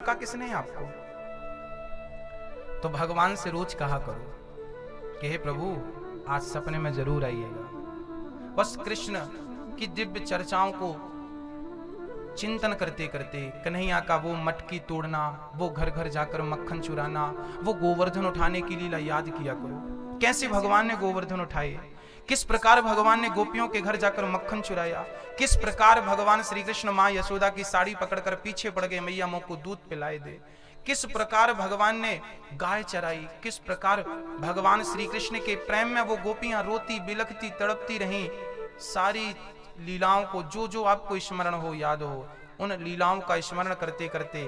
रोका किसने है आपको? तो भगवान से रोज कहा करो कि हे प्रभु आज सपने में जरूर आइएगा। बस कृष्ण की दिव्य चर्चाओं को चिंतन करते करते, कन्हैया का वो मटकी तोड़ना, वो घर घर जाकर मक्खन चुराना, वो गोवर्धन उठाने की लीला याद किया करो। कैसे भगवान ने गोवर्धन उठाए, किस प्रकार भगवान ने गोपियों के घर जाकर मक्खन चुराया, किस प्रकार भगवान श्री कृष्ण माँ यशोदा की साड़ी पकड़कर पीछे पड़ गए, मैया मुझको दूध पिलाए दे, किस प्रकार भगवान ने गाय चराई, किस प्रकार भगवान श्री कृष्ण के प्रेम में वो गोपियां रोती बिलखती तड़पती रहीं। सारी लीलाओं को जो जो आपको स्मरण हो, याद हो, उन लीलाओं का स्मरण करते करते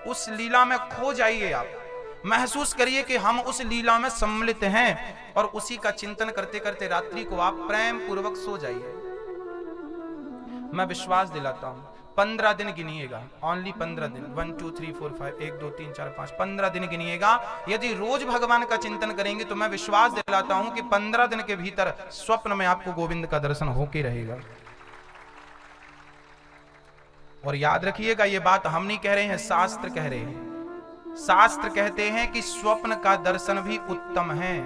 उस लीला में खो जाइए। आप महसूस करिए कि हम उस लीला में सम्मिलित हैं और उसी का चिंतन करते करते रात्रि को आप प्रेम पूर्वक सो जाइए। मैं विश्वास दिलाता हूं 15 दिन गिनिएगा, ओनली 15 दिन, 1 2 3 4 5 1 2 3 4 5 15 दिन गिनिएगा। यदि रोज भगवान का चिंतन करेंगे तो मैं विश्वास दिलाता हूं कि 15 दिन के भीतर स्वप्न में आपको गोविंद का दर्शन होके रहेगा। और याद रखिएगा, ये बात हम नहीं कह रहे हैं, शास्त्र कह रहे हैं। शास्त्र कहते हैं कि स्वप्न का दर्शन भी उत्तम है।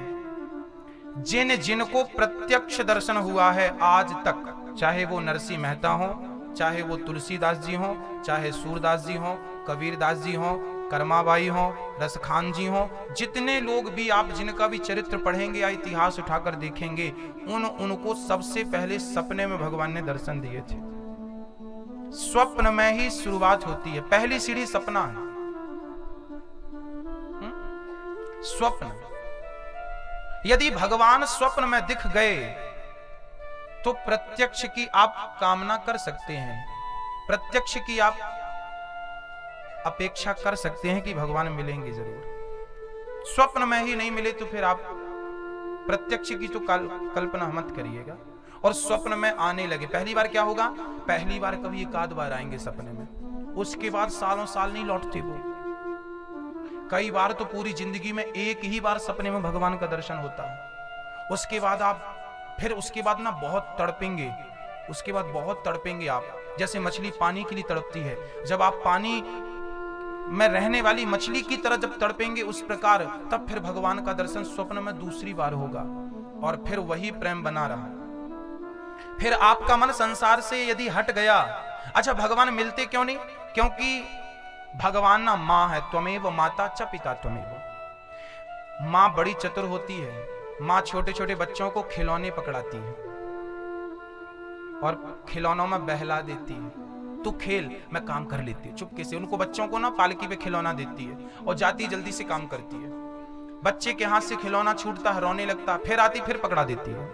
जिन जिनको प्रत्यक्ष दर्शन हुआ है आज तक, चाहे वो नरसिंह मेहता हो, चाहे वो तुलसीदास जी हो, चाहे सूरदास जी हो, कबीरदास जी हो, कर्माबाई हो, रसखान जी हो, जितने लोग भी आप जिनका भी चरित्र पढ़ेंगे या इतिहास उठाकर देखेंगे, उनको सबसे पहले सपने में भगवान ने दर्शन दिए थे। स्वप्न में ही शुरुआत होती है, पहली सीढ़ी सपना है। स्वप्न, यदि भगवान स्वप्न में दिख गए तो प्रत्यक्ष की आप कामना कर सकते हैं, प्रत्यक्ष की आप अपेक्षा कर सकते हैं कि भगवान मिलेंगे जरूर। स्वप्न में ही नहीं मिले तो फिर आप प्रत्यक्ष की तो कल्पना मत करिएगा। और स्वप्न में आने लगे, पहली बार क्या होगा, पहली बार कभी एक आध बार आएंगे सपने में, उसके बाद सालों साल नहीं लौटते वो। कई बार तो पूरी जिंदगी में एक ही बार सपने में भगवान का दर्शन होता है। उसके बाद आप फिर उसके बाद ना बहुत तड़पेंगे, उसके बाद बहुत तड़पेंगे आप, जैसे मछली पानी के लिए तड़पती है। जब आप पानी में रहने वाली मछली की तरह जब तड़पेंगे उस प्रकार, तब फिर भगवान का दर्शन स्वप्न में दूसरी बार होगा और फिर वही प्रेम बना रहा। फिर आपका मन संसार से यदि हट गया, अच्छा भगवान मिलते क्यों नहीं, क्योंकि भगवान ना माँ है, त्वमेव माता च पिता त्वमेव। माँ बड़ी चतुर होती है, माँ छोटे छोटे बच्चों को खिलौने पकड़ाती है और खिलौनों में बहला देती है, तू खेल मैं काम कर लेती है चुपके से। उनको बच्चों को ना पालकी पे खिलौना देती है और जाती जल्दी से काम करती है। बच्चे के हाथ से खिलौना छूटता है, रोने लगता है, फिर आती फिर पकड़ा देती है,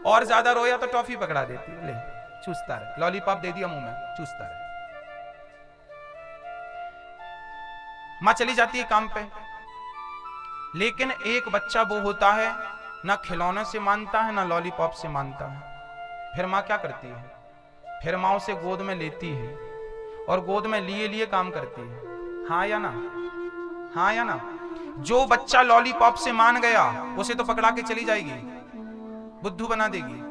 और ज्यादा रोया तो टॉफी पकड़ा देती है, ले चूसता रहे, लॉलीपॉप दे दिया मुंह में, चूसता रहे। मां चली जाती है काम पे, लेकिन एक बच्चा वो होता है ना खिलौने से मानता है ना लॉलीपॉप से मानता है। फिर मां क्या करती है, फिर मां उसे गोद में लेती है और गोद में लिए लिए काम करती है। हाँ या ना, हाँ या ना। जो बच्चा लॉलीपॉप से मान गया उसे तो पकड़ा के चली जाएगी, बुद्धू बना देगी,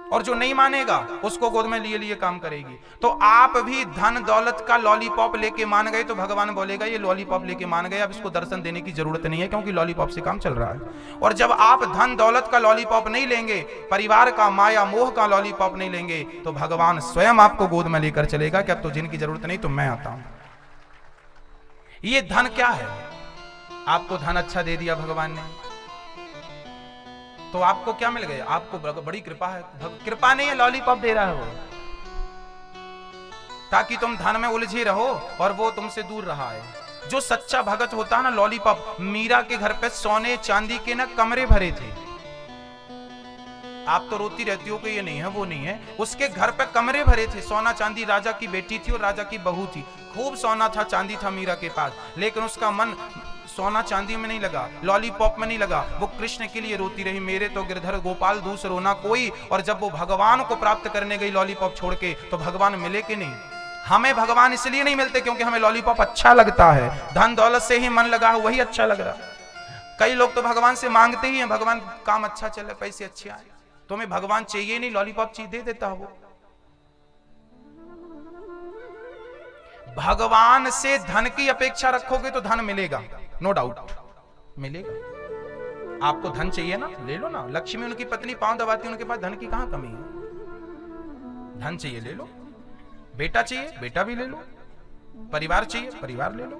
और जो नहीं मानेगा उसको गोद में लिए लिए काम करेगी। तो आप भी धन दौलत का लॉलीपॉप लेके मान गए तो भगवान बोलेगा ये लॉलीपॉप लेके मान गए, अब इसको दर्शन देने की जरूरत नहीं है क्योंकि लॉलीपॉप से काम चल रहा है। और जब आप धन दौलत का लॉलीपॉप नहीं लेंगे, परिवार का माया मोह का लॉलीपॉप नहीं लेंगे, तो भगवान स्वयं आपको गोद में लेकर चलेगा कि अब तो जिनकी जरूरत नहीं तो मैं आता हूं। ये धन क्या है, आपको धन अच्छा दे दिया भगवान ने तो आपको क्या मिल गया, आपको बड़ी कृपा है। कृपा नहीं है, लॉलीपॉप दे रहा है वो, ताकि तुम धन में उलझे रहो और वो तुमसे दूर रहा है। जो सच्चा भगत होता है ना, लॉलीपॉप, मीरा के घर पे सोने चांदी के ना कमरे भरे थे। आप तो रोती रहती हो कि ये नहीं है वो नहीं है, उसके घर पे कमरे भरे थे, सोना चांदी। राजा की बेटी थी और राजा की बहू थी, खूब सोना था चांदी था मीरा के पास, लेकिन उसका मन सोना चांदी में नहीं लगा, लॉलीपॉप में नहीं लगा, वो कृष्ण के लिए रोती रही, मेरे तो गिरधर गोपाल दूसरा रोना कोई। और जब वो भगवान को प्राप्त करने गई लॉलीपॉप छोड़ के, तो भगवान मिले कि नहीं। हमें भगवान इसलिए नहीं मिलते क्योंकि हमें लॉलीपॉप अच्छा लगता है, धन दौलत से ही मन लगा वही अच्छा लग रहा। कई लोग तो भगवान से मांगते ही हैं, भगवान काम अच्छा चले, पैसे अच्छे आए, तुम्हें भगवान चाहिए नहीं, लॉलीपॉप चाहिए, दे देता वो। भगवान से धन की अपेक्षा रखोगे तो धन मिलेगा, नो डाउट मिलेगा। आपको धन चाहिए ना, ले लो ना। लक्ष्मी उनकी पत्नी पांव दबाती, उनके पास धन की कहां कमी है। धन चाहिए ले लो, बेटा चाहिए बेटा भी ले लो, परिवार चाहिए परिवार ले लो,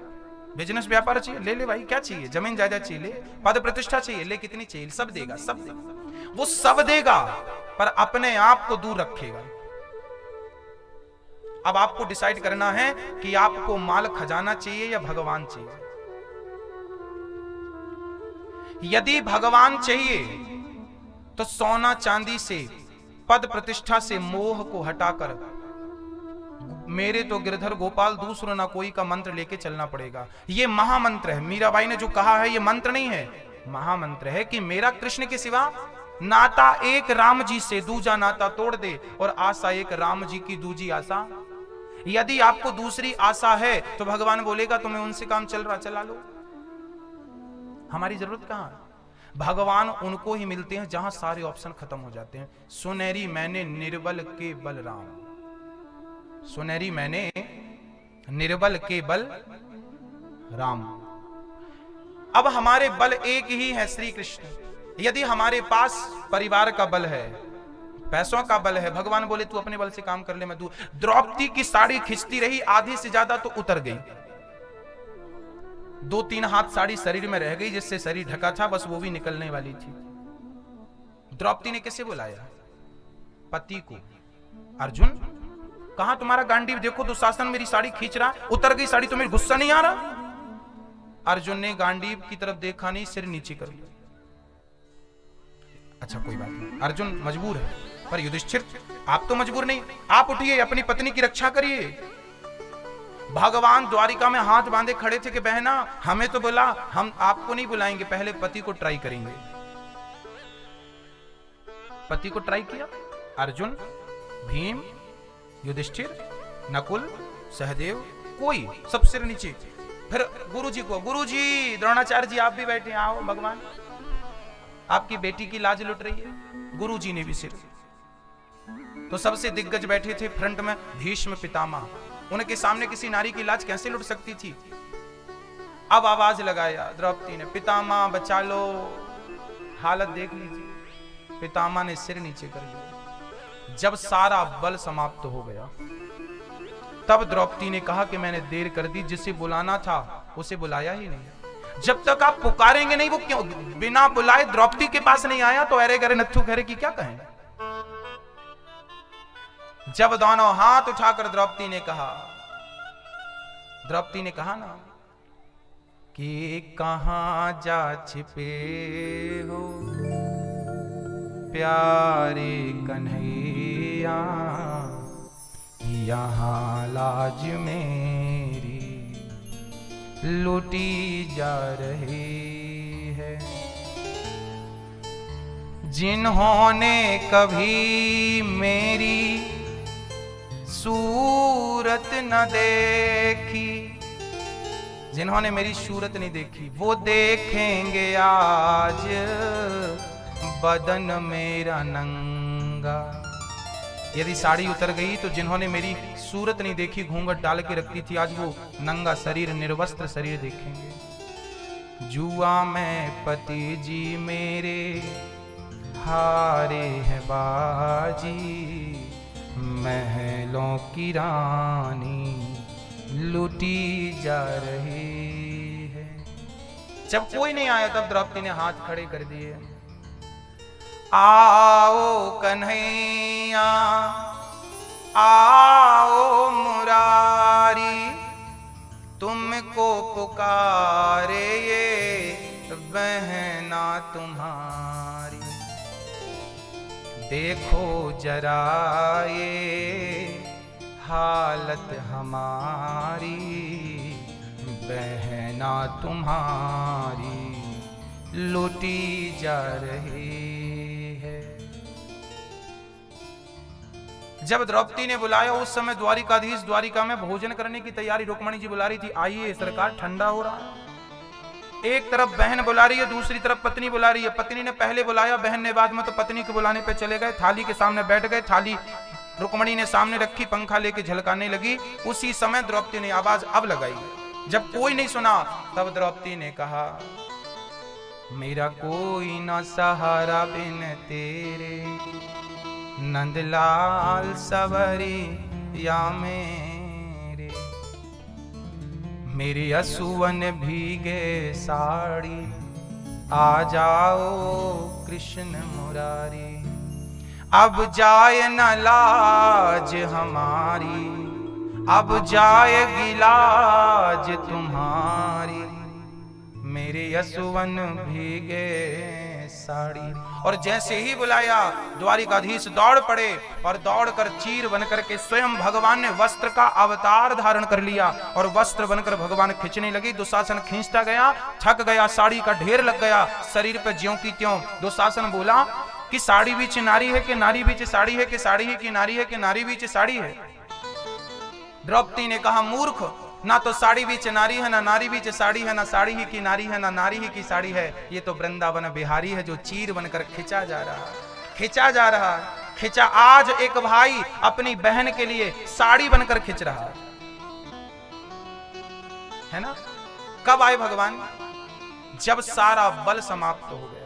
बिजनेस व्यापार चाहिए ले ले भाई, क्या चाहिए, जमीन जायदाद चाहिए ले, पद प्रतिष्ठा चाहिए ले, कितनी चाहिए, सब देगा सब देगा, वो सब देगा, पर अपने आप को दूर रखेगा। अब आपको डिसाइड करना है कि आपको माल खजाना चाहिए या भगवान चाहिए। यदि भगवान चाहिए तो सोना चांदी से, पद प्रतिष्ठा से मोह को हटाकर मेरे तो गिरधर गोपाल दूसरा ना कोई का मंत्र लेके चलना पड़ेगा। ये महामंत्र है। मीराबाई ने जो कहा है ये मंत्र नहीं है, महामंत्र है कि मेरा कृष्ण के सिवा नाता एक राम जी से, दूजा नाता तोड़ दे, और आशा एक राम जी की दूजी आशा। यदि आपको दूसरी आशा है तो भगवान बोलेगा तुम्हें उनसे काम चल रहा, चला लो, हमारी जरूरत कहां है। भगवान उनको ही मिलते हैं जहां सारे ऑप्शन खत्म हो जाते हैं। सुनहरी मैंने निर्बल के बल राम, सुनहरी मैंने निर्बल के बल राम। अब हमारे बल एक ही है, श्री कृष्ण। यदि हमारे पास परिवार का बल है, पैसों का बल है, भगवान बोले तू अपने बल से काम कर ले, मैं दूर। द्रौपदी की साड़ी खिंचती रही, आधी से ज्यादा तो उतर गई, 2-3 हाथ साड़ी शरीर में रह गई, जिससे शरीर ढका था, बस वो भी निकलने वाली थी। द्रौपदी ने कैसे बुलाया? पति को। अर्जुन कहां तुम्हारा गांडीव, देखो दुशासन मेरी साड़ी खींच रहा, उतर गई साड़ी, तुम्हें गुस्सा नहीं आ रहा? अर्जुन ने गांडीव की तरफ देखा नहीं, सिर नीचे कर लिया। अच्छा कोई बात नहीं, अर्जुन मजबूर है, पर युधिष्ठिर आप तो मजबूर नहीं, आप उठिए, अपनी पत्नी की रक्षा करिए। भगवान द्वारिका में हाथ बांधे खड़े थे कि बहना हमें तो बुला, हम आपको नहीं बुलाएंगे, पहले पति को ट्राई करेंगे। पति को ट्राई किया, अर्जुन, भीम, युधिष्ठिर, नकुल, सहदेव, कोई, सब सिर नीचे। फिर गुरुजी को, गुरुजी, द्रोणाचार्य जी आप भी बैठे, आओ भगवान, आपकी बेटी की लाज लुट रही है। गुरुजी ने भी सिर। तो सबसे दिग्गज बैठे थे फ्रंट में, भीष्म पितामह, उनके सामने किसी नारी की लाज कैसे लुट सकती थी। अब आवाज लगाया द्रौपदी ने, पितामह बचा लो, हालत देख लीजिए। पितामह ने सिर नीचे कर लिया। जब सारा बल समाप्त हो गया, तब द्रौपदी ने कहा कि मैंने देर कर दी, जिसे बुलाना था उसे बुलाया ही नहीं। जब तक आप पुकारेंगे नहीं, वो क्यों बिना बुलाए द्रौपदी के पास नहीं आया, तो अरे गरे नत्थु खैरे की क्या कहें। जब दोनों हाथ उठाकर द्रौपदी ने कहा ना कि कहां जा छिपे हो प्यारे कन्हैया, यहाँ लाज मेरी लूटी जा रही है। जिन्होंने कभी मेरी सूरत न देखी, जिन्होंने मेरी सूरत नहीं देखी, वो देखेंगे आज बदन मेरा नंगा। यदि साड़ी उतर गई तो जिन्होंने मेरी सूरत नहीं देखी, घूंघट डाल के रखती थी, आज वो नंगा शरीर, निर्वस्त्र शरीर देखेंगे। जुआ में पति जी मेरे हारे हैं बाजी, महलों की रानी लूटी जा रही है। जब कोई नहीं आया तब द्रौपदी ने हाथ खड़े कर दिए, आओ कन्हैया आओ मुरारी, तुमको पुकारे ये बहना तुम्हारी। देखो जरा ये हालत हमारी, बहना तुम्हारी लूटी जा रही है। जब द्रौपदी ने बुलाया, उस समय द्वारिकाधीश द्वारिका में भोजन करने की तैयारी, रुक्मणी जी बुला रही थी, आइए सरकार ठंडा हो रहा है। एक तरफ बहन बुला रही है, दूसरी तरफ पत्नी बुला रही है। पत्नी ने पहले बुलाया, बहन ने बाद में, तो पत्नी के बुलाने पे चले गए, थाली के सामने बैठ गए, थाली रुक्मणी ने सामने रखी, पंखा लेके झलकाने लगी। उसी समय द्रौपदी ने आवाज अब लगाई। जब कोई नहीं सुना तब द्रौपदी ने कहा, मेरा कोई ना सहारा बिन तेरे, नंदलाल सवरी या मेरे, मेरे असुवन भीगे साड़ी, आ जाओ कृष्ण मुरारी, अब जाए न लाज हमारी, अब जाएगी लाज तुम्हारी, मेरे यसुवन भीगे साड़ी। और जैसे ही बुलाया द्वारिकाधीश दौड़ पड़े और दौड़कर चीर बनकर के स्वयं भगवान ने वस्त्र का अवतार धारण कर लिया और वस्त्र बनकर भगवान खींचने लगे। दुशासन खींचता गया, थक गया, साड़ी का ढेर लग गया शरीर पर ज्यों की त्यों। दुशासन बोला कि साड़ी बीच नारी है कि नारी बीच साड़ी है, कि साड़ी है कि नारी है, कि नारी बीच साड़ी है। द्रौपदी ने कहा, मूर्ख, ना तो साड़ी बीच नारी है, ना नारी बीच साड़ी है, ना साड़ी ही की नारी है, ना नारी ही की साड़ी है। ये तो वृंदावन बिहारी है जो चीर बनकर खिंचा जा रहा, खिंचा जा रहा, खिंचा। आज एक भाई अपनी बहन के लिए साड़ी बनकर खिंच रहा है ना। कब आए भगवान? जब सारा बल समाप्त हो गया।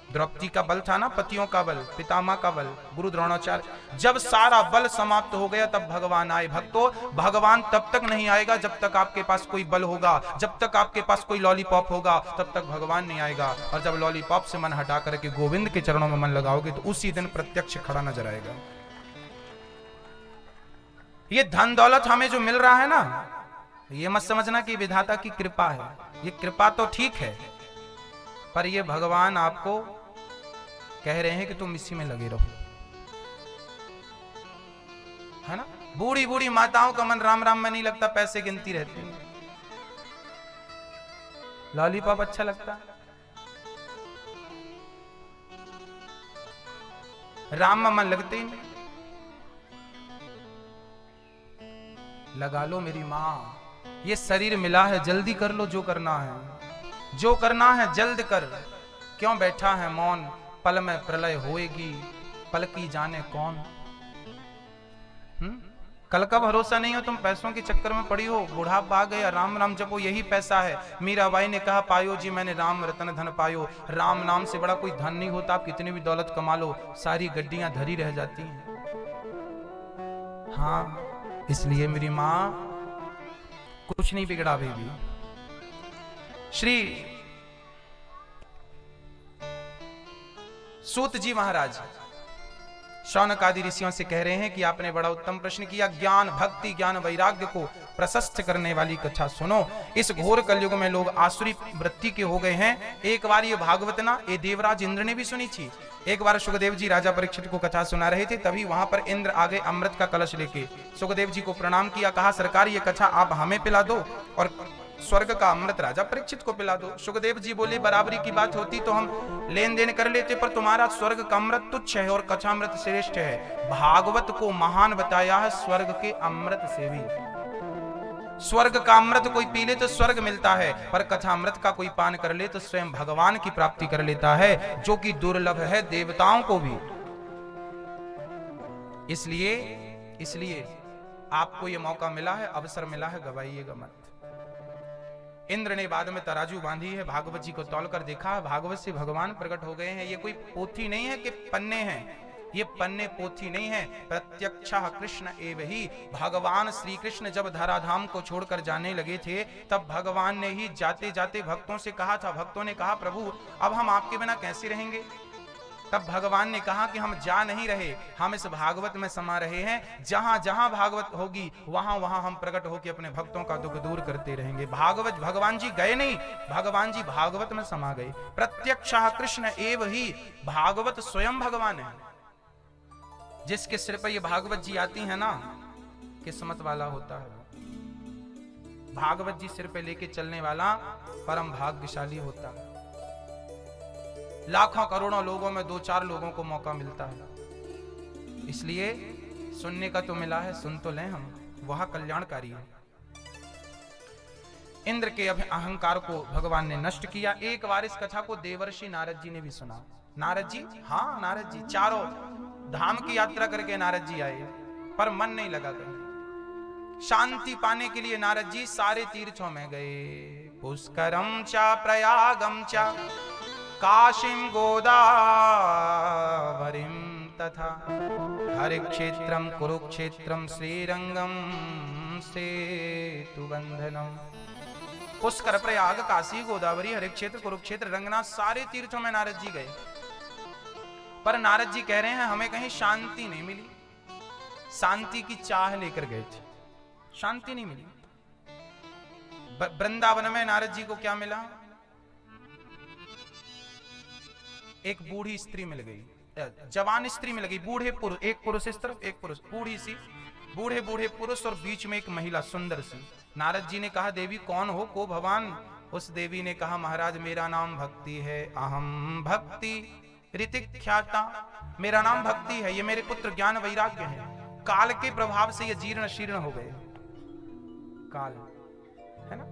द्रौपदी का बल था ना, पतियों का बल, पितामह का बल, गुरु द्रोणाचार्य। जब सारा बल समाप्त हो गया तब भगवान आए। भक्तों, भगवान तब तक नहीं आएगा जब तक आपके पास कोई बल होगा, जब तक आपके पास कोई लॉलीपॉप होगा तब तक भगवान नहीं आएगा। और जब लॉलीपॉप से मन हटा करके गोविंद के चरणों में मन लगाओगे तो उसी दिन प्रत्यक्ष खड़ा नजर आएगा। ये धन दौलत हमें जो मिल रहा है ना, ये मत समझना कि विधाता की कृपा है। ये कृपा तो ठीक है, पर ये भगवान आपको कह रहे हैं कि तुम इसी में लगे रहो, है ना। बूढ़ी बूढ़ी माताओं का मन राम राम में नहीं लगता, पैसे गिनती रहती है। लॉलीपॉप अच्छा लगता, राम में मन लगते ही नहीं। लगा लो मेरी मां, ये शरीर मिला है, जल्दी कर लो जो करना है, जो करना है जल्द कर। क्यों बैठा है मौन, पल में प्रलय होएगी, पल की जाने कौन। कल का भरोसा नहीं हो, तुम पैसों के चक्कर में पड़ी हो, बुढ़ापा आ गया, राम राम जपो, यही पैसा है। मीराबाई ने कहा, पायो जी मैंने राम रतन धन पायो। राम नाम से बड़ा कोई धन नहीं होता। आप कितनी भी दौलत कमा लो, सारी गड्डियां धरी रह जाती हैं। हाँ, इसलिए मेरी मां, कुछ नहीं बिगड़ा बेबी। श्री सूत जी महाराज शौनक आदि ऋषियों से कह रहे हैं कि आपने बड़ा उत्तम प्रश्न किया। ज्ञान, भक्ति, ज्ञान वैराग्य को प्रशस्त करने वाली कथा सुनो। इस घोर कलयुग में लोग आसुरी वृत्ति के हो गए हैं। एक बार ये भागवत ना, ये देवराज इंद्र ने भी सुनी थी। एक बार सुखदेव जी राजा परीक्षित को कथा सुना रहे थे, तभी वहां पर इंद्र आ गए अमृत का कलश लेके। सुखदेव जी को प्रणाम किया, कहा सरकार ये कथा आप हमें पिला दो और स्वर्ग का अमृत राजा परीक्षित को पिला दो। सुखदेव जी बोले, बराबरी की बात होती तो हम लेन देन कर लेते, पर तुम्हारा स्वर्ग का अमृत तुच्छ है और कथामृत श्रेष्ठ है। भागवत को महान बताया है स्वर्ग के अमृत से भी। स्वर्ग का अमृत कोई पी ले तो स्वर्ग मिलता है, पर कथामृत का कोई पान कर ले तो स्वयं भगवान की प्राप्ति कर लेता है, जो कि दुर्लभ है देवताओं को भी। इसलिए आपको ये मौका मिला है, अवसर मिला है, गवाइएगा मत। इंद्र ने बाद में तराजू बांधी है, भागवत जी को तौलकर देखा, भागवत से भगवान प्रकट हो गए हैं। ये कोई पोथी नहीं है कि पन्ने हैं, ये पन्ने पोथी नहीं है, प्रत्यक्षः कृष्ण एव ही। भगवान श्री कृष्ण जब धराधाम को छोड़कर जाने लगे थे, तब भगवान ने ही जाते जाते भक्तों से कहा था। भक्तों ने कहा, प्रभु अब हम आपके बिना कैसे रहेंगे? तब भगवान ने कहा कि हम जा नहीं रहे, हम इस भागवत में समा रहे हैं। जहां जहां भागवत होगी वहां वहां हम प्रकट होकर अपने भक्तों का दुख दूर करते रहेंगे। भागवत, भगवान जी गए नहीं, भगवान जी भागवत में समा गए। प्रत्यक्षः कृष्ण एव ही, भागवत स्वयं भगवान है। जिसके सिर पर ये भागवत जी आती है ना, किस्मत वाला होता है। भागवत जी सिर पे लेके चलने वाला परम भाग्यशाली होता है। लाखों करोड़ों लोगों में 2-4 लोगों को मौका मिलता है। इसलिए सुनने का तो मिला है, सुन तो लें हम, वह कल्याणकारी है। इंद्र के अहंकार को भगवान ने नष्ट किया। एक बार इस कथा को देवर्षि नारद जी ने भी सुना। नारद जी, हाँ नारद जी, चारों धाम की यात्रा करके नारद जी आए, पर मन नहीं लगा कहीं। शांति पाने के लिए नारद जी सारे तीर्थों में गए। पुष्करम चा प्रयागम चा काशीम गोदावरीम तथा हरि क्षेत्रम कुरुक्षेत्रम श्रीरंगम सेतुबंधनम। पुष्कर, प्रयाग, काशी, गोदावरी, हरि क्षेत्र, कुरुक्षेत्र, रंगनाथ, सारे तीर्थों में नारद जी गए, पर नारद जी कह रहे हैं हमें कहीं शांति नहीं मिली। शांति की चाह लेकर गए थे, शांति नहीं मिली। वृंदावन में नारद जी को क्या मिला? एक बूढ़ी स्त्री मिल गई, जवान स्त्री मिल गई, बूढ़े पुरुष, एक पुरुष इस तरफ एक पुरुष, बूढ़ी सी, बूढ़े बूढ़े पुरुष और बीच में एक महिला सुंदर सी। नारद जी ने कहा देवी कौन हो, को भगवान? उस देवी ने कहा महाराज मेरा नाम भक्ति है, अहम भक्ति ऋतिख्याता, मेरा नाम भक्ति है, ये मेरे पुत्र ज्ञान वैराग्य है। काल के प्रभाव से ये जीर्ण शीर्ण हो गए, काल है ना,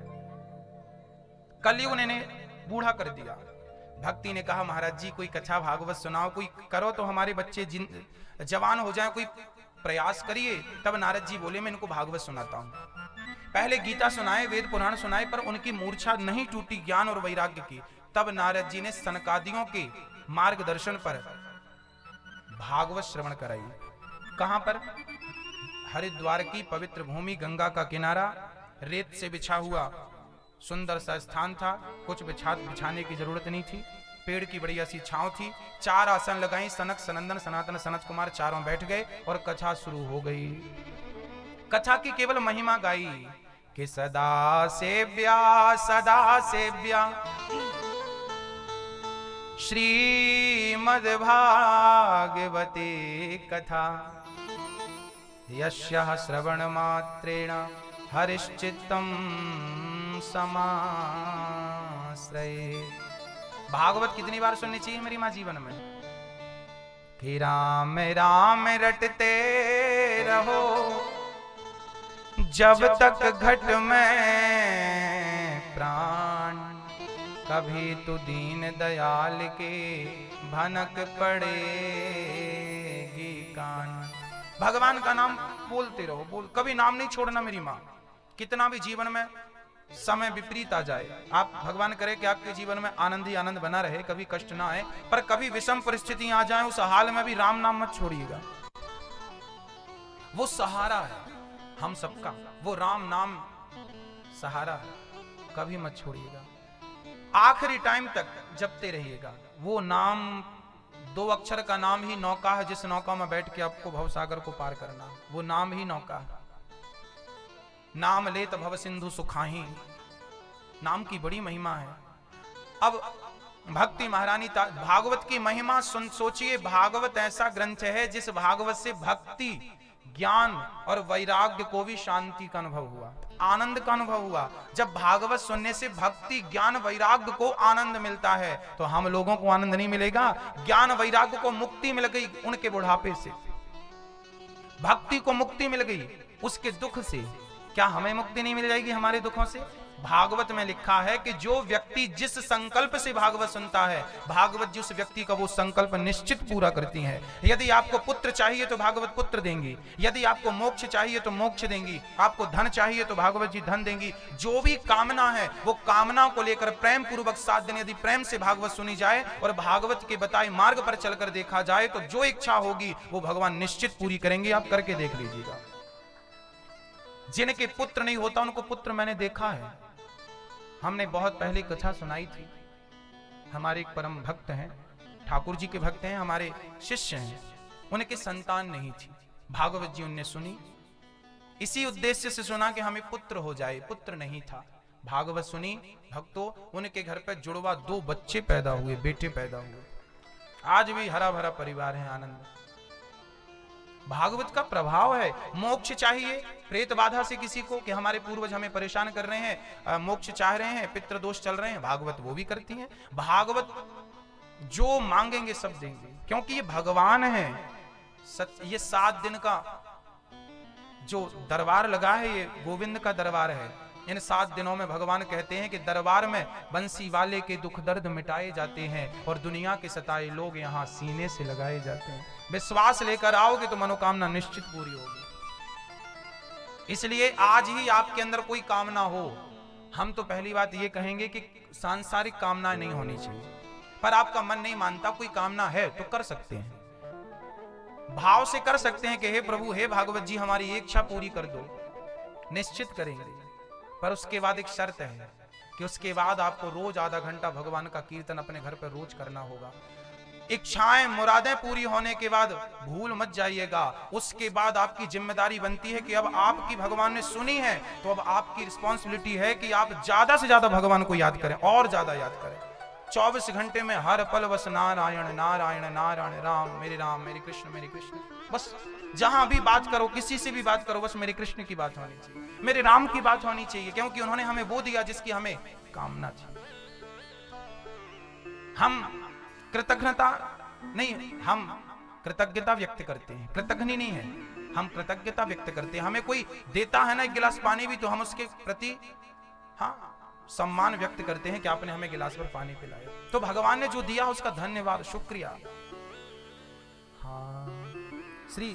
कलयुग ने बूढ़ा कर दिया। भक्ति ने कहा महाराज जी कोई कथा भागवत सुनाओ, कोई करो तो हमारे बच्चे जवान हो जाएं, कोई प्रयास करिए। तब नारद जी बोले मैं इनको भागवत सुनाता हूं। पहले गीता सुनाए, वेद पुराण सुनाए, पर उनकी मूर्छा नहीं टूटी ज्ञान और वैराग्य की। तब नारद जी ने सनकादियों के मार्गदर्शन पर भागवत श्रवण कराई। कहां पर? हरिद्वार की पवित्र भूमि, गंगा का किनारा, रेत से बिछा हुआ सुंदर सा स्थान था, कुछ बिछाने की जरूरत नहीं थी, पेड़ की बढ़िया सी छांव थी। 4 आसन लगाई, सनक, सनंदन, सनातन, सनत कुमार चारों बैठ गए और कथा शुरू हो गई। कथा की केवल महिमा गाई कि सदा सेव्या श्रीमद्भागवते कथा यस्याः श्रवण मात्रेण हरिश्चित्तम समाश्रये। भागवत कितनी बार सुननी चाहिए मेरी माँ जीवन में? कि राम राम रटते रहो जब तक घट में प्राण, कभी तो दीन दयाल के भनक पड़ेगी कान। भगवान का नाम बोलते रहो, कभी नाम नहीं छोड़ना मेरी माँ। कितना भी जीवन में समय विपरीत आ जाए, आप भगवान करे कि आपके जीवन में आनंद ही आनंद बना रहे, कभी कष्ट ना आए, पर कभी विषम परिस्थितियां आ जाएं, उस हाल में भी राम नाम मत छोड़िएगा। वो सहारा है हम सबका, वो राम नाम सहारा है, कभी मत छोड़िएगा। आखिरी टाइम तक जपते रहिएगा। वो नाम 2 अक्षर का नाम ही नौका है, जिस नौका में बैठ के आपको भवसागर को पार करना, वो नाम ही नौका है। नाम लेत भव सिंधु सुखाही, नाम की बड़ी महिमा है। अब भक्ति महारानी भागवत की महिमा सोचिए। भागवत ऐसा ग्रंथ है जिस भागवत से भक्ति, ज्ञान और वैराग्य को भी शांति का अनुभव हुआ, आनंद का अनुभव हुआ। जब भागवत सुनने से भक्ति, ज्ञान, वैराग्य को आनंद मिलता है, तो हम लोगों को आनंद नहीं मिलेगा? ज्ञान वैराग्य को मुक्ति मिल गई उनके बुढ़ापे से, भक्ति को मुक्ति मिल गई उसके दुख से, क्या हमें मुक्ति नहीं मिल जाएगी हमारे दुखों से? भागवत में लिखा है कि जो व्यक्ति जिस संकल्प से भागवत सुनता है, भागवत जी उस व्यक्ति का वो संकल्प निश्चित पूरा करती है। यदि आपको पुत्र चाहिए तो भागवत पुत्र देंगी, यदि आपको मोक्ष चाहिए तो मोक्ष देंगी, आपको धन चाहिए तो भागवत जी धन देंगी। जो भी कामना है वो कामना को लेकर प्रेम पूर्वक 7 दिन यदि प्रेम से भागवत सुनी जाए और भागवत के बताए मार्ग पर चलकर देखा जाए, तो जो इच्छा होगी वो भगवान निश्चित पूरी करेंगे। आप करके देख लीजिएगा। जिनके पुत्र नहीं होता उनको पुत्र मैंने देखा है। हमने बहुत पहले कथा सुनाई थी। हमारे एक परम भक्त हैं, ठाकुर जी के भक्त हैं, हमारे शिष्य हैं, उनके संतान नहीं थी। भागवत जी उनने सुनी, इसी उद्देश्य से सुना कि हमें पुत्र हो जाए, पुत्र नहीं था। भागवत सुनी भक्तों, उनके घर पर जुड़वा 2 बच्चे पैदा हुए, बेटे पैदा हुए। आज भी हरा भरा परिवार है, आनंद। भागवत का प्रभाव है। मोक्ष चाहिए, प्रेत बाधा से किसी को कि हमारे पूर्वज हमें परेशान कर रहे हैं, मोक्ष चाह रहे हैं, पितृ दोष चल रहे हैं, भागवत वो भी करती है। भागवत जो मांगेंगे सब देंगे, क्योंकि ये भगवान है। ये 7 दिन का जो दरबार लगा है, ये गोविंद का दरबार है। इन 7 दिनों में भगवान कहते हैं कि दरबार में बंसी वाले के दुख दर्द मिटाए जाते हैं और दुनिया के सताए लोग यहाँ सीने से लगाए जाते हैं। विश्वास लेकर आओगे तो मनोकामना निश्चित पूरी होगी। इसलिए आज ही आपके अंदर कोई कामना हो, हम तो पहली बात ये कहेंगे कि सांसारिक कामनाएं नहीं होनी चाहिए, पर आपका मन नहीं मानता, कोई कामना है तो कर सकते हैं, भाव से कर सकते हैं कि हे प्रभु, हे भागवत जी, हमारी इच्छा पूरी कर दो। निश्चित करेंगे, पर उसके बाद एक शर्त है कि उसके बाद आपको रोज आधा घंटा भगवान का कीर्तन अपने घर पर रोज करना होगा। इच्छाएं मुरादें पूरी होने के बाद भूल मत जाइएगा। उसके बाद आपकी जिम्मेदारी बनती है कि अब आपकी भगवान ने सुनी है, तो अब आपकी रिस्पॉन्सिबिलिटी है कि आप ज्यादा से ज्यादा भगवान को याद करें और ज्यादा याद करें। 24 घंटे में हर पल बस नारायण नारायण नारायण, राम मेरे कृष्ण मेरे कृष्ण। बस जहां भी बात करो, किसी से भी बात करो, बस मेरे कृष्ण की बात होनी चाहिए, मेरे राम की बात होनी चाहिए, क्योंकि उन्होंने हमें वो दिया जिसकी हमें कामना थी। हम कृतज्ञता नहीं, हम कृतज्ञता व्यक्त करते हैं, कृतज्ञ नहीं है, हम कृतज्ञता व्यक्त करते हैं। हमें कोई देता है ना एक गिलास पानी भी, तो हम उसके प्रति सम्मान व्यक्त करते हैं कि आपने हमें गिलास भर पानी पिलाया। तो भगवान ने जो दिया उसका धन्यवाद, शुक्रिया। श्री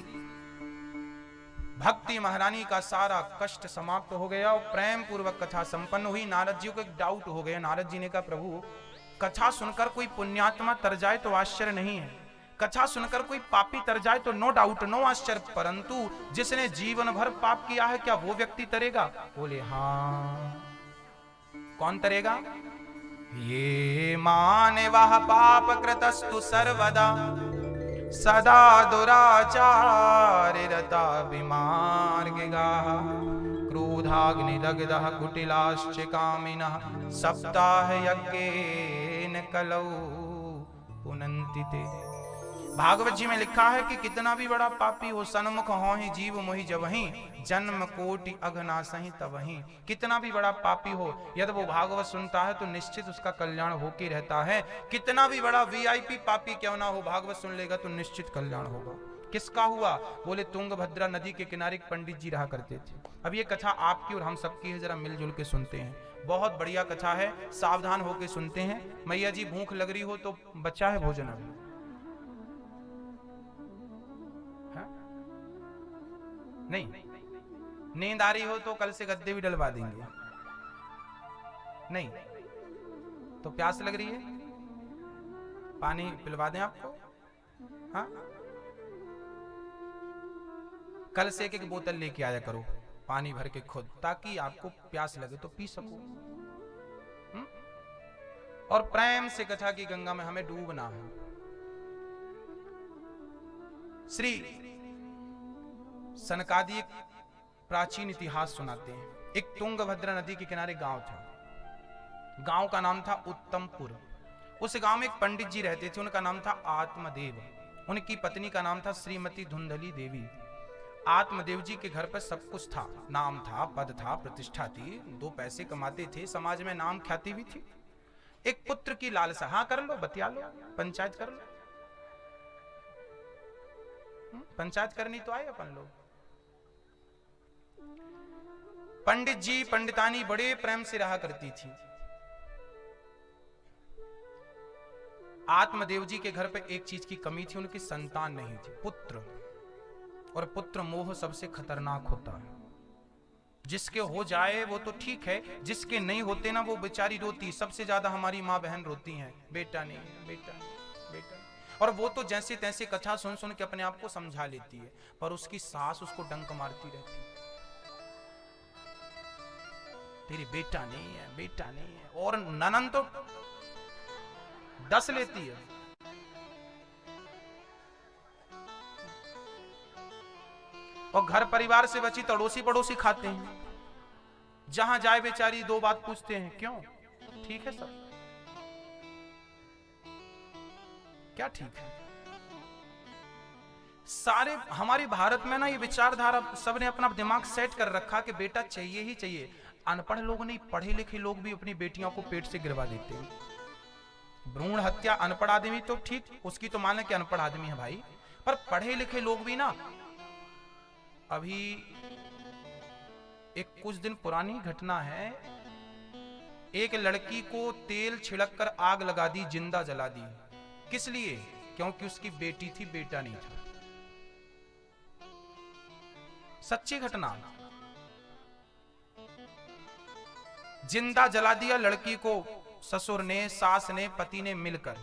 भक्ति महारानी का सारा कष्ट समाप्त हो गया और प्रेम पूर्वक कथा संपन्न हुई। नारद जी को एक डाउट हो गया। नारद जी ने कहा, प्रभु, कथा सुनकर कोई पुण्यात्मा तर जाए तो आश्चर्य नहीं है, कथा सुनकर कोई पापी तर जाए तो नो डाउट, नो आश्चर्य, परंतु जिसने जीवन भर पाप किया है क्या वो व्यक्ति तरेगा? बोले हाँ। कौन तरेगा? ये माने वह पाप कृतस्तु सर्वदा सदा दुराचार रता विमार्गिगा क्रोधाग्निदग्धः कुटिलाश्च कामिनः सप्ताह यज्ञेन कलौ पुनन्ति ते। भागवत जी में लिखा है कि कितना भी बड़ा पापी हो, सन्मुख हो ही जीव मोहि जबहि, जन्म कोटि अघनासहि तबहि। कितना भी बड़ा पापी हो, यदि वो भागवत सुनता है तो निश्चित उसका कल्याण होके रहता है। कितना भी बड़ा वीआईपी पापी क्यों ना हो, भागवत सुन लेगा तो निश्चित कल्याण होगा। किसका हुआ? बोले तुंगभद्रा नदी के किनारे एक पंडित जी रहा करते थे। अब ये कथा आपकी और हम सबकी है, जरा मिलजुल के सुनते हैं। बहुत बढ़िया कथा है, सावधान होके सुनते हैं। मैया जी भूख लग रही हो तो बच्चा है भोजन अभी, नहीं नींद आ रही हो तो कल से गद्दे भी डलवा देंगे, नहीं तो प्यास लग रही है पानी पिलवा दें आपको, हाँ कल से एक बोतल लेके आया करो पानी भर के खुद, ताकि आपको प्यास लगे तो पी सको। और प्रेम से कथा की गंगा में हमें डूबना है। श्री सनकादि एक प्राचीन इतिहास सुनाते हैं। एक तुंगभद्रा नदी के किनारे गांव था, गांव का नाम था उत्तमपुर। उस गांव में एक पंडित जी रहते थे, उनका नाम था आत्मदेव। उनकी पत्नी का नाम था श्रीमती धुंधली देवी। आत्मदेव जी के घर पर सब कुछ था, नाम था, पद था, प्रतिष्ठा थी, 2 पैसे कमाते थे, समाज में नाम ख्याति भी थी। एक पुत्र की लालसा, हाँ कर लो, बतिया लो, पंचायत कर लो, पंचायत करनी तो आए अपन लोग। पंडित जी पंडितानी बड़े प्रेम से रहा करती थी। आत्मदेव जी के घर पे एक चीज की कमी थी, उनकी संतान नहीं थी, पुत्र। और पुत्र मोह सबसे खतरनाक होता है। जिसके हो जाए वो तो ठीक है, जिसके नहीं होते ना वो बेचारी रोती। सबसे ज्यादा हमारी माँ बहन रोती हैं, बेटा नहीं, बेटा नहीं, बेटा नहीं। और वो तो जैसे तैसे कथा सुन सुन के अपने आप को समझा लेती है, पर उसकी सास उसको डंक मारती रहती है, तेरी बेटा नहीं है, बेटा नहीं है। और ननन तो डस लेती है। और घर परिवार से बची तड़ोसी पड़ोसी खाते हैं। जहां जाए बेचारी 2 बात पूछते हैं, क्यों ठीक है सब, क्या ठीक है। सारे हमारे भारत में ना ये विचारधारा सबने अपना दिमाग सेट कर रखा कि बेटा चाहिए ही चाहिए। अनपढ़ लोग नहीं, पढ़े लिखे लोग भी अपनी बेटियों को पेट से गिरवा देते हैं। भ्रूण हत्या अनपढ़ आदमी तो ठीक, उसकी तो मान ले कि अनपढ़ आदमी है भाई, पर पढ़े लिखे लोग भी ना, अभी एक कुछ दिन पुरानी घटना है, एक लड़की को तेल छिड़क कर आग लगा दी, जिंदा जला दी। किस लिए? क्योंकि उसकी बेटी थी, बेटा नहीं था। सच्ची घटना। जिंदा जला दिया लड़की को ससुर ने, सास ने, पति ने मिलकर।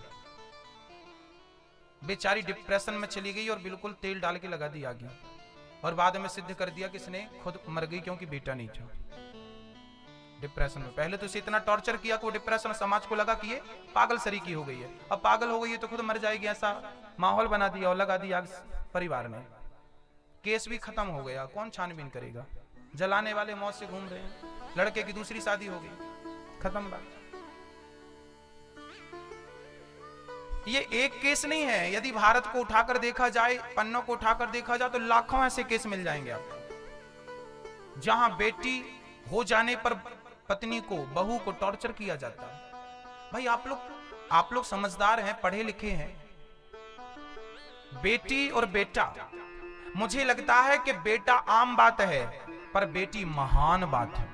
बेचारी डिप्रेशन में चली गई और बिल्कुल तेल डाल के लगा दी आगे, और बाद में सिद्ध कर दिया कि इसने खुद मर गई क्योंकि बेटा नहीं था। डिप्रेशन में पहले तो इसे इतना टॉर्चर किया कि वो डिप्रेशन समाज को लगा कि ये पागल सरीकी हो गई है, अब पागल हो गई है तो खुद मर जाएगी, ऐसा माहौल बना दिया और लगा दिया परिवार ने। केस भी खत्म हो गया, कौन छानबीन करेगा? जलाने वाले मौत से घूम रहे हैं, लड़के की दूसरी शादी हो गई, खत्म बात। ये एक केस नहीं है, यदि भारत को उठाकर देखा जाए, पन्नों को उठाकर देखा जाए तो लाखों ऐसे केस मिल जाएंगे आपको, जहां बेटी हो जाने पर पत्नी को, बहू को टॉर्चर किया जाता है। भाई आप लोग समझदार हैं, पढ़े लिखे हैं। बेटी और बेटा, मुझे लगता है कि बेटा आम बात है, पर बेटी महान बात है।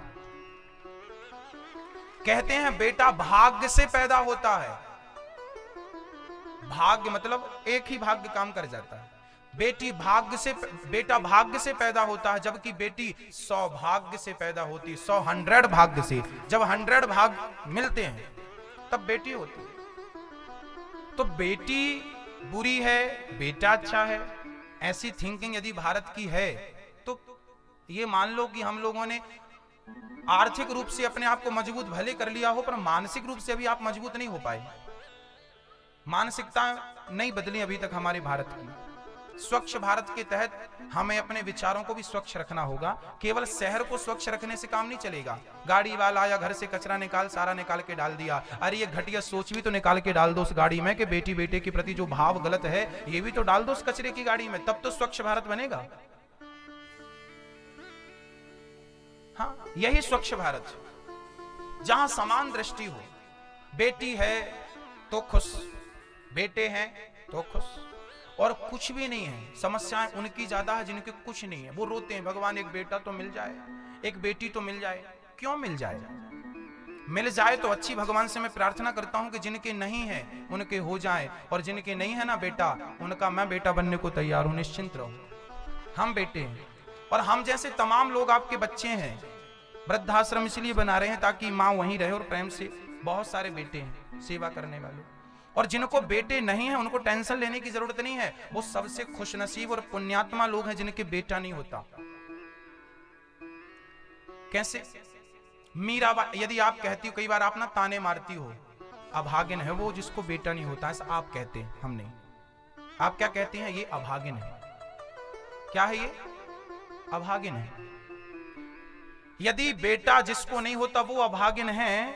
कहते हैं बेटा भाग्य से पैदा होता है, भाग्य मतलब एक ही भाग्य काम कर जाता है। बेटा भाग्य से पैदा होता है, जबकि बेटी सौभाग्य से पैदा होती है, 100 भाग्य से। जब 100 भाग मिलते हैं तब बेटी होती है। तो बेटी बुरी है, बेटा अच्छा है, ऐसी थिंकिंग यदि भारत की है तो ये मान लो कि हम लोगों ने आर्थिक रूप से अपने आप को मजबूत भले कर लिया हो, पर मानसिक रूप से अभी आप मजबूत नहीं हो पाए। मानसिकता नहीं बदली अभी तक हमारे भारत की। स्वच्छ भारत के तहत हमें अपने विचारों को भी स्वच्छ रखना होगा। केवल शहर को स्वच्छ रखने से काम नहीं चलेगा। गाड़ी वाला आया, घर से कचरा निकाल, सारा निकाल के डाल दिया। अरे ये घटिया सोच भी तो निकाल के डाल दो उस गाड़ी में, कि बेटी बेटे के प्रति जो भाव गलत है ये भी तो डाल दो उस कचरे की गाड़ी में, तब तो स्वच्छ भारत बनेगा। हाँ, यही स्वच्छ भारत, जहां समान दृष्टि हो। बेटी है तो खुश, बेटे हैं तो खुश, और कुछ भी नहीं है। समस्याएं उनकी ज्यादा है जिनके कुछ नहीं है, वो रोते हैं भगवान एक बेटा तो मिल जाए, एक बेटी तो मिल जाए। क्यों मिल जाए? मिल जाए तो अच्छी। भगवान से मैं प्रार्थना करता हूं कि जिनके नहीं है उनके हो जाए, और जिनके नहीं है ना बेटा, उनका मैं बेटा बनने को तैयार हूं, निश्चिंत रहो। हम बेटे हैं, और हम जैसे तमाम लोग आपके बच्चे हैं। वृद्धाश्रम इसलिए बना रहे हैं ताकि माँ वहीं रहे और प्रेम से। बहुत सारे बेटे हैं सेवा करने वाले, और जिनको बेटे नहीं है उनको टेंशन लेने की जरूरत नहीं है। वो सबसे खुशनसीब और पुण्यात्मा लोग हैं जिनके बेटा नहीं होता। कैसे? मीराबाई, यदि आप कहती हो, कई बार आप ना ताने मारती हो, अभागिन है वो जिसको बेटा नहीं होता, ऐसा आप कहते हैं, हम नहीं। आप क्या कहते हैं? ये अभागिन है। क्या है ये? अभागिन है। यदि बेटा जिसको नहीं होता वो अभागिन है,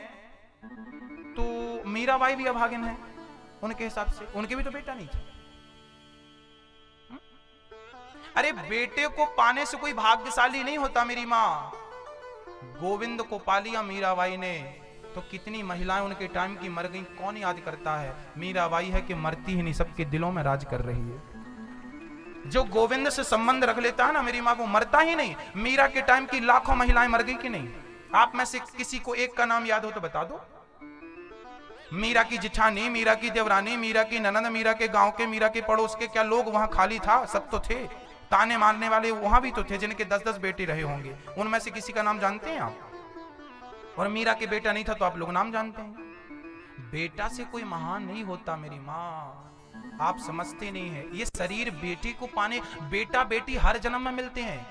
तो मीराबाई भी अभागिन है उनके हिसाब से, उनके भी तो बेटा नहीं था। अरे बेटे को पाने से कोई भाग्यशाली नहीं होता। मेरी माँ गोविंद को पा लिया मीराबाई ने, तो कितनी महिलाएं उनके टाइम की मर गई, कौन याद करता है? मीराबाई है कि मरती ही नहीं, सबके दिलों में राज कर रही है। जो गोविंद से संबंध रख लेता है ना मेरी माँ, वो मरता ही नहीं। मीरा के टाइम की लाखों महिलाएं मर गई कि नहीं? आप में से किसी को एक का नाम याद हो तो बता दो। मीरा की जिठानी, मीरा की देवरानी, मीरा की ननंद, मीरा के गांव के, मीरा के पड़ोस के, क्या लोग वहां खाली था? सब तो थे। ताने मारने वाले वहां भी तो थे जिनके 10-10 बेटे रहे होंगे। उनमें से किसी का नाम जानते हैं आप? और मीरा के बेटा नहीं था तो आप लोग नाम जानते हैं। बेटा से कोई महान नहीं होता मेरी माँ, आप समझते नहीं है। ये शरीर बेटी को पाने, बेटा बेटी हर जन्म में मिलते हैं।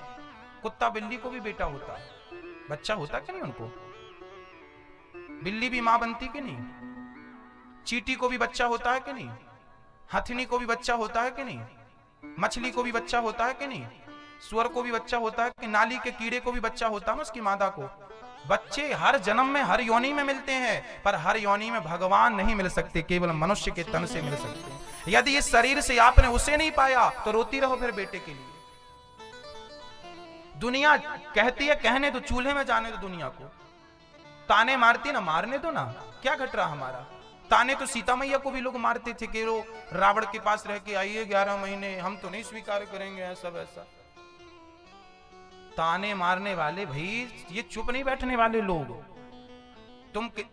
कुत्ता बिल्ली को भी बेटा होता, बच्चा होता कि नहीं उनको? बिल्ली भी मां बनती कि नहीं? चींटी को भी बच्चा होता है कि नहीं? हथनी को भी बच्चा होता है कि नहीं? मछली को भी बच्चा होता है कि नहीं? सुअर को भी बच्चा होता है कि? नाली के कीड़े को भी बच्चा होता है ना उसकी मादा को। बच्चे हर जन्म में, हर योनि में मिलते हैं, पर हर योनि में भगवान नहीं मिल सकते, केवल मनुष्य के तन से मिल सकते हैं। यदि इस शरीर से आपने उसे नहीं पाया तो रोती रहो फिर बेटे के लिए। दुनिया कहती है कहने दो, चूल्हे में जाने दो दुनिया को। ताने मारती ना, मारने दो ना, क्या घट रहा हमारा? ताने तो सीता मैया को भी लोग मारते थे कि वो रावण के पास रह के आइए 11 महीने, हम तो नहीं स्वीकार करेंगे ऐसा वैसा। ताने मारने वाले भाई ये चुप नहीं बैठने वाले लोग।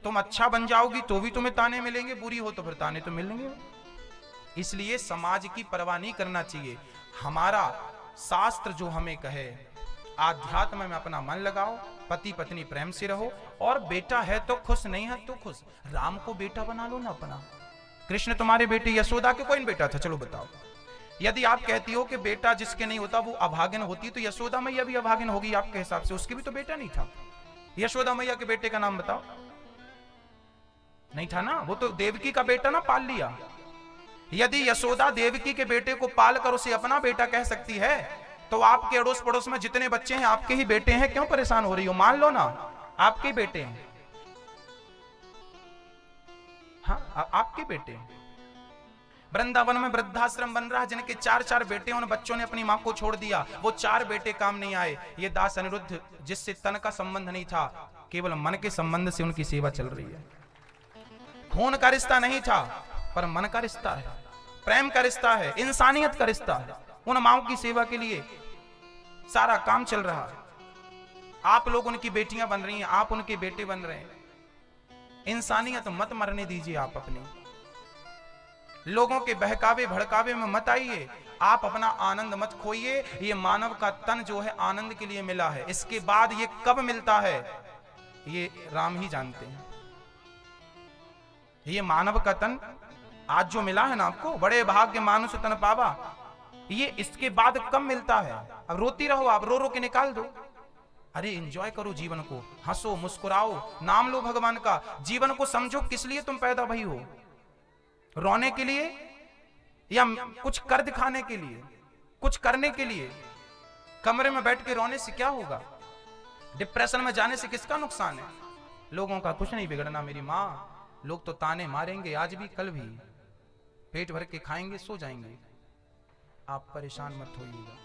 तुम अच्छा बन जाओगी तो भी तुम्हें ताने मिलेंगे, बुरी हो तो फिर ताने तो मिलेंगे। इसलिए समाज की परवाह नहीं करना चाहिए। हमारा शास्त्र जो हमें कहे, आध्यात्म में अपना मन लगाओ, पति पत्नी प्रेम से रहो, और बेटा है तो खुश, नहीं है तो खुश। राम को बेटा बना लो ना अपना। कृष्ण तुम्हारे बेटे यशोदा के कोई बेटा था, चलो बताओ। यदि आप कहती हो कि बेटा जिसके नहीं होता वो अभागिन होती, तो यशोदा मैया भी अभागिन होगी आपके हिसाब से, उसके भी तो बेटा नहीं था। यशोदा मैया के बेटे का नाम बताओ। नहीं था ना, वो तो देवकी का बेटा ना पाल लिया। यदि यशोदा देवकी के बेटे को पाल कर उसे अपना बेटा कह सकती है, तो आपके अड़ोस पड़ोस में जितने बच्चे हैं आपके ही बेटे हैं, क्यों परेशान हो रही हो? मान लो ना आपके बेटे हैं। हाँ, आपके बेटे हैं। वृंदावन में वृद्धाश्रम बन रहा है, जिनके 4-4 बेटे, उन बच्चों ने अपनी मां को छोड़ दिया। वो 4 बेटे काम नहीं आए। ये दास अनिरुद्ध, जिससे तन का संबंध नहीं था, केवल मन के संबंध से उनकी सेवा चल रही है। खून का रिश्ता नहीं था, पर मन का रिश्ता है, प्रेम का रिश्ता है, इंसानियत का रिश्ता है। उन माओं की सेवा के लिए सारा काम चल रहा है। आप लोग उनकी बेटियां बन रही हैं, आप उनके बेटे बन रहे हैं। इंसानियत मत मरने दीजिए आप अपनी। लोगों के बहकावे भड़कावे में मत आइए। आप अपना आनंद मत खोइए। ये मानव का तन जो है आनंद के लिए मिला है, इसके बाद ये कब मिलता है ये राम ही जानते हैं। ये मानव का तन आज जो मिला है ना आपको, बड़े भाग्य मानुष तन पावा, ये इसके बाद कब मिलता है? अब रोती रहो आप, रो रो के निकाल दो। अरे एंजॉय करो जीवन को, हंसो मुस्कुराओ, नाम लो भगवान का। जीवन को समझो किस लिए तुम पैदा भई हो, रोने के लिए या कुछ कर दिखाने के लिए, कुछ करने के लिए? कमरे में बैठ के रोने से क्या होगा? डिप्रेशन में जाने से किसका नुकसान है? लोगों का कुछ नहीं बिगड़ना मेरी माँ। लोग तो ताने मारेंगे आज भी कल भी, पेट भर के खाएंगे सो जाएंगे। आप परेशान मत होइएगा।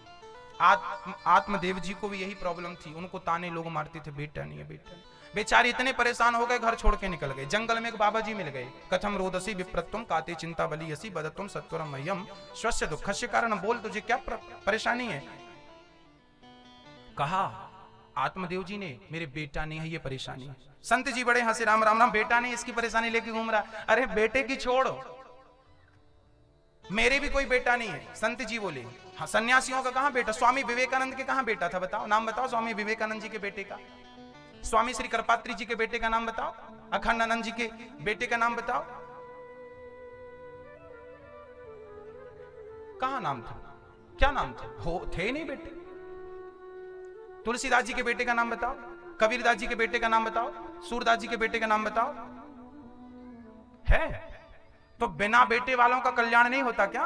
आत्मदेव जी को भी यही प्रॉब्लम थी, उनको ताने लोग मारते थे, बेटा नहीं है बेटा नहीं। बेचारे इतने परेशान हो गए, घर छोड़ के निकल गए। जंगल में एक बाबा जी मिल गए। कथम रोदसी विप्रत्वम काते चिंता बलियसी बदत्वम सत्वरम मह्यम स्वस्य दुःखस्य कारण। बोल तुझे क्या परेशानी है? कहा आत्मदेव जी ने, मेरे बेटा नहीं है ये परेशानी है। संत जी बड़े हंसे, राम राम राम, बेटा नहीं इसकी परेशानी लेके घूम रहा। अरे बेटे की छोड़ो, मेरे भी कोई बेटा नहीं है। संत जी बोले, हाँ सन्यासियों का कहां बेटा? स्वामी विवेकानंद के कहां बेटा था? बताओ, नाम बताओ स्वामी विवेकानंद जी के बेटे का। स्वामी श्री कृपात्री जी के बेटे का नाम बताओ। अखंडानंद जी के बेटे का नाम बताओ। कहां नाम था? क्या नाम था? हो थे नहीं बेटे। तुलसीदास जी के बेटे का नाम बताओ। कबीरदास जी के बेटे का नाम बताओ। सूरदास जी के बेटे का नाम बताओ। है तो बिना बेटे वालों का कल्याण नहीं होता क्या?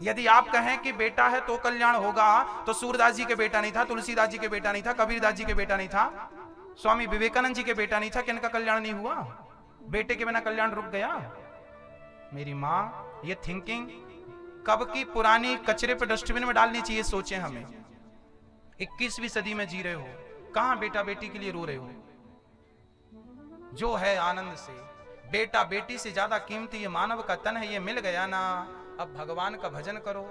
यदि आप कहें कि बेटा है तो कल्याण होगा, तो सूरदास जी के बेटा नहीं था, तुलसीदास जी के बेटा नहीं था, कबीरदास जी के बेटा नहीं था, स्वामी विवेकानंद जी के बेटा नहीं था, कि इनका कल्याण नहीं हुआ? बेटे के बिना कल्याण रुक गया? मेरी मां, ये थिंकिंग कब की पुरानी कचरे पे डस्टबिन में डालनी चाहिए, सोचें हमें। 21वीं सदी में जी रहे हो, कहां बेटा बेटी के लिए रो रहे हो? जो है आनंद से, बेटा बेटी से ज्यादा कीमती ये मानव का तन है, ये मिल गया ना, अब भगवान का भजन करो।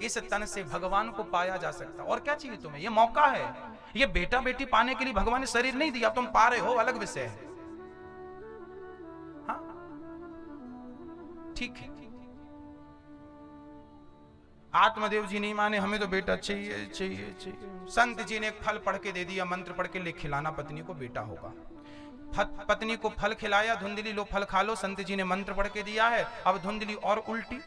इस तन से भगवान को पाया जा सकता, और क्या चाहिए तुम्हें? ये मौका है। ये बेटा बेटी पाने के लिए भगवान ने शरीर नहीं दिया, तुम पा रहे हो, अलग विषय है। हाँ ठीक है। आत्मदेव जी नहीं माने, हमें तो बेटा चाहिए चाहिए चाहिए। संत जी ने एक फल पढ़ के दे दिया, मंत्र पढ़ के, ले खिलाना पत्नी को बेटा होगा। पत्नी को फल खिलाया, धुंधली लो फल खा लो। संत जी ने मंत्र पढ़ के दिया है, अब धुंधली और उल्टी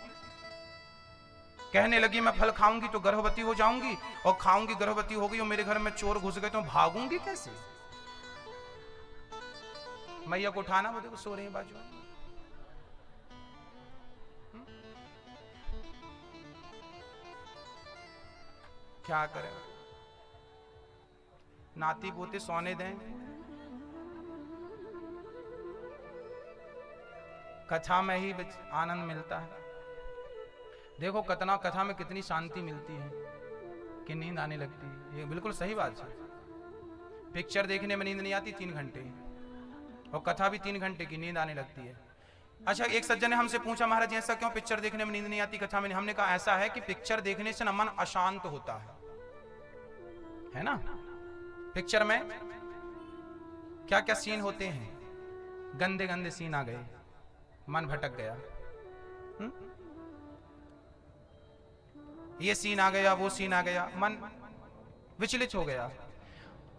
कहने लगी, मैं फल खाऊंगी तो गर्भवती हो जाऊंगी, और खाऊंगी गर्भवती हो गई, और मेरे घर में चोर घुस गए तो भागूंगी कैसे? मैया को उठाना, वो देखो सो रही है बाजू। क्या करें? नाती पोते सोने दें? कथा में ही आनंद मिलता है। देखो कथा में कितनी शांति मिलती है कि नींद आने लगती है। ये बिल्कुल सही बात है। पिक्चर देखने में नींद नहीं आती 3 घंटे, और कथा भी 3 घंटे की, नींद आने लगती है। अच्छा, एक सज्जन ने हमसे पूछा, महाराज ऐसा क्यों पिक्चर देखने में नींद नहीं आती, कथा में? हमने कहा ऐसा है कि पिक्चर देखने से न मन अशांत होता है ना। पिक्चर में क्या क्या सीन होते हैं, गंदे गंदे सीन आ गए, मन भटक गया। ये सीन आ गया, वो सीन आ गया, मन विचलित हो गया।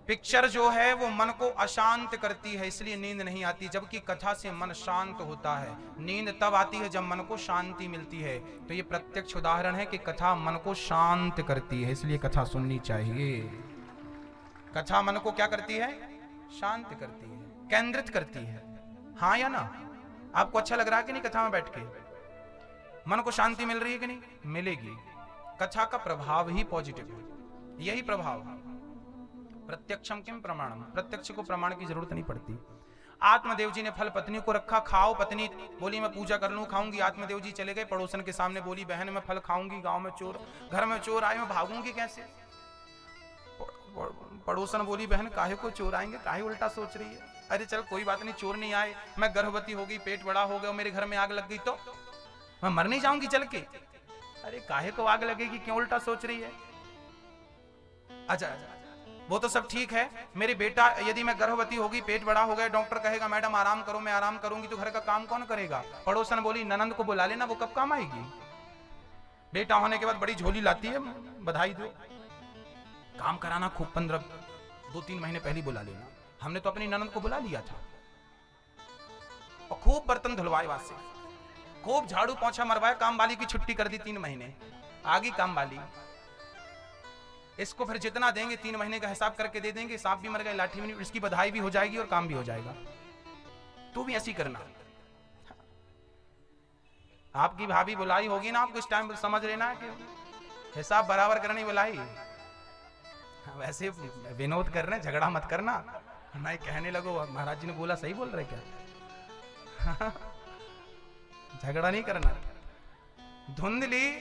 पिक्चर जो है वो मन को अशांत करती है, इसलिए नींद नहीं आती, जबकि कथा से मन शांत होता है। नींद तब आती है जब मन को शांति मिलती है। तो ये प्रत्यक्ष उदाहरण है कि कथा मन को शांत करती है, इसलिए कथा सुननी चाहिए। कथा मन को क्या करती है? शांत करती है, केंद्रित करती है। हाँ या ना? आपको अच्छा लग रहा है कि नहीं कथा में बैठ के? मन को शांति मिल रही है कि नहीं? मिलेगी। कथा का प्रभाव ही पॉजिटिव है, यही प्रभाव है। प्रत्यक्षम किम प्रमाणम, प्रत्यक्ष को प्रमाण की जरूरत नहीं पड़ती। आत्मदेव जी ने फल पत्नी को रखा, खाओ। पत्नी बोली मैं पूजा कर लूं, खाऊंगी। आत्मदेव जी चले गए, पड़ोसन के सामने बोली बहन मैं फल खाऊंगी, गांव में चोर, घर में चोर आए, मैं भागूंगी कैसे? पड़ोसन बोली बहन काहे को चोर आएंगे, काहे उल्टा सोच रही है? अरे चल कोई बात नहीं, चोर नहीं आए, मैं गर्भवती हो गई, पेट बड़ा हो गया, मेरे घर में आग लग गई तो मैं मर नहीं जाऊंगी चल के? अरे काहे को आग लगेगी, क्यों उल्टा सोच रही है? अच्छा वो तो सब ठीक है, मेरी बेटा यदि मैं गर्भवती होगी, पेट बड़ा हो गया, डॉक्टर कहेगा मैडम आराम करो, मैं आराम करूंगी, तो घर का काम कौन करेगा? पड़ोसन बोली ननंद को बुला लेना, वो कब काम आएगी? बेटा होने के बाद बड़ी झोली लाती है, बधाई दो, काम कराना खूब, 2-3 महीने पहले बुला लेना। हमने तो अपनी ननंद को बुला लिया था और खूब बर्तन धुलवाए, वासे खूब झाड़ू पोंछा मरवाया, काम वाली की छुट्टी कर दी 3 महीने, आगे काम वाली। इसको फिर जितना देंगे 3 महीने का हिसाब करके दे देंगे, सांप भी मर गए, लाठी भी नहीं, इसकी बधाई भी हो जाएगी और काम भी हो जाएगा। तू भी ऐसी करना। आपकी भाभी बुलाई होगी ना, आपको इस टाइम समझ लेना है कि हिसाब बराबर करने बुलाई। वैसे विनोद कर रहे, झगड़ा मत करना। मैं कहने लगो महाराज जी ने बोला, सही बोल रहे क्या? झगड़ा नहीं करना। धुंधली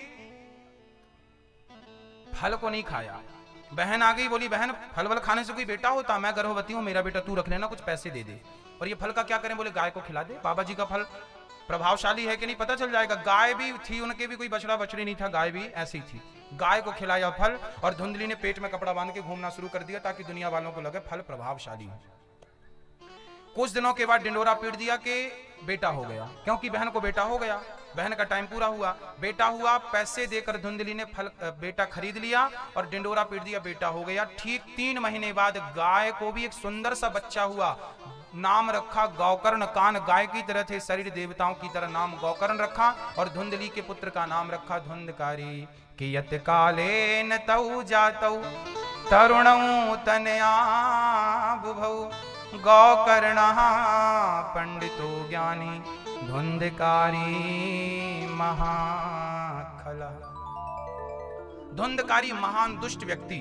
फल को नहीं खाया, बहन आ गई, बोली बहन फल वल खाने से कोई बेटा होता? मैं गर्भवती हूं, मेरा बेटा तू रख लेना, कुछ पैसे दे दे। और ये फल का क्या करें? बोले गाय को खिला दे। बाबा जी का फल प्रभावशाली है कि नहीं पता चल जाएगा। गाय भी थी, उनके भी कोई बछड़ा बछड़ी नहीं था, गाय भी ऐसी थी। गाय को खिलाया फल, और धुंधली ने पेट में कपड़ा बांध के घूमना शुरू कर दिया ताकि दुनिया वालों को लगे फल प्रभावशाली है। कुछ दिनों के बाद डिंडोरा पीट दिया कि बेटा हो गया, क्योंकि बहन को बेटा हो गया, बहन का टाइम पूरा हुआ, बेटा हुआ। पैसे देकर धुंधली ने फल बेटा खरीद लिया और डिंडोरा पीट दिया, बेटा हो गया। ठीक 3 महीने बाद गाय को भी एक सुंदर सा बच्चा हुआ, नाम रखा गौकर्ण। कान गाय की तरह थे, शरीर देवताओं की तरह, नाम गौकर्ण रखा। और धुंधली के पुत्र का नाम रखा धुंधकारी। कियत काले न तऊ जातऊ तरुणऊ तनया बुभऊ गौकर्ण पंडितो ज्ञानी धुंधकारी महाखला। धुंधकारी महान दुष्ट व्यक्ति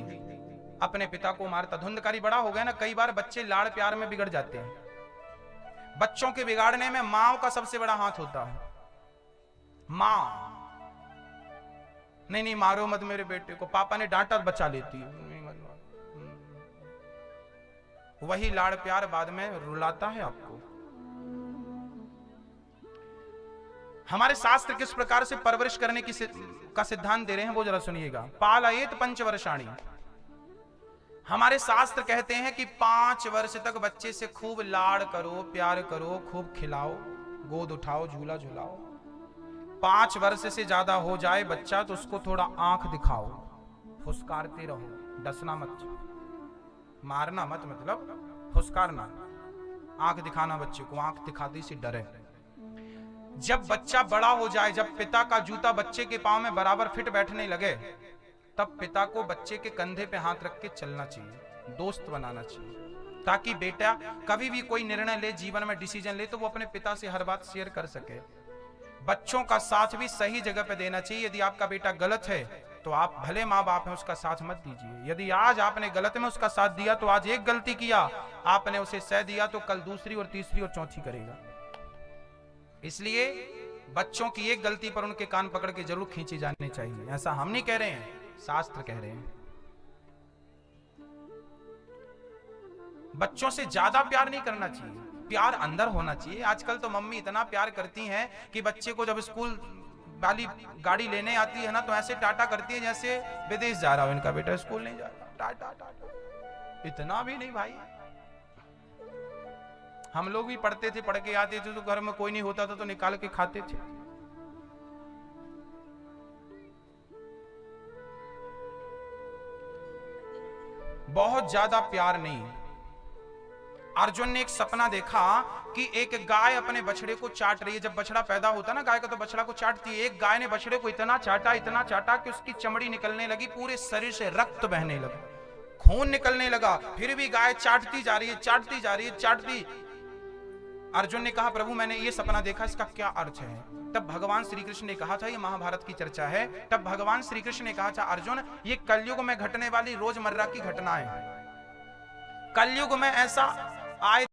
अपने पिता को मारता। धुंधकारी बड़ा हो गया ना, कई बार बच्चे लाड़ प्यार में बिगड़ जाते हैं। बच्चों के बिगाड़ने में मां का सबसे बड़ा हाथ होता है। मां नहीं मारो मत मेरे बेटे को, पापा ने डांटा बचा लेती है, वही लाड़ प्यार बाद में रुलाता है आपको। हमारे शास्त्र किस प्रकार से परवरिश करने का सिद्धांत दे रहे हैं वो जरा सुनिएगा। पालयेत 5 वर्षाणि। हमारे शास्त्र कहते हैं कि 5 वर्ष तक बच्चे से खूब लाड़ करो, प्यार करो, खूब खिलाओ, गोद उठाओ, झूला झूलाओ। 5 वर्ष से ज्यादा हो जाए बच्चा तो उसको थोड़ा आंख दिखाओ, फुसकारते रहो, डसना मत, मारना मत, मतलब फुसकारना, आंख दिखाना बच्चे को, आंख दिखाते से डरे। जब बच्चा बड़ा हो जाए, जब पिता का जूता बच्चे के पांव में बराबर फिट बैठने लगे, तब पिता को बच्चे के कंधे पे हाथ रख के चलना चाहिए, दोस्त बनाना चाहिए, ताकि बेटा कभी भी कोई निर्णय ले, जीवन में डिसीजन ले, तो वो अपने पिता से हर बात शेयर कर सके। बच्चों का साथ भी सही जगह पे देना चाहिए। यदि आपका बेटा गलत है तो आप भले माँ बाप हैं, उसका साथ मत दीजिए। यदि आज आपने गलत में उसका साथ दिया तो आज एक गलती किया, आपने उसे सह दिया तो कल दूसरी और तीसरी और चौथी करेगा। इसलिए बच्चों की एक गलती पर उनके कान पकड़ के जरूर खींचे जाने चाहिए। ऐसा हम नहीं कह रहे हैं, शास्त्र कह रहे हैं। बच्चों से ज्यादा प्यार नहीं करना चाहिए, प्यार अंदर होना चाहिए। आजकल तो मम्मी इतना प्यार करती हैं कि बच्चे को जब स्कूल वाली गाड़ी लेने आती है ना, तो ऐसे टाटा करती है जैसे विदेश जा रहा हो इनका बेटा, स्कूल नहीं जा रहा, टाटा टाटा। इतना भी नहीं भाई। हम लोग भी पढ़ते थे, पढ़ के आते थे तो घर में कोई नहीं होता था तो निकाल के खाते थे। बहुत ज्यादा प्यार नहीं। अर्जुन ने एक सपना देखा कि एक गाय अपने बछड़े को चाट रही है। जब बछड़ा पैदा होता ना गाय का, तो बछड़ा को चाटती है। एक गाय ने बछड़े को इतना चाटा कि उसकी चमड़ी निकलने लगी, पूरे शरीर से रक्त बहने लगा, खून निकलने लगा। फिर भी गाय चाटती जा रही है, चाटती जा रही है, चाटती। अर्जुन ने कहा प्रभु मैंने ये सपना देखा, इसका क्या अर्थ है? तब भगवान श्री कृष्ण ने कहा था, ये महाभारत की चर्चा है, तब भगवान श्री कृष्ण ने कहा था अर्जुन ये कलयुग में घटने वाली रोजमर्रा की घटना है। कलयुग में ऐसा आए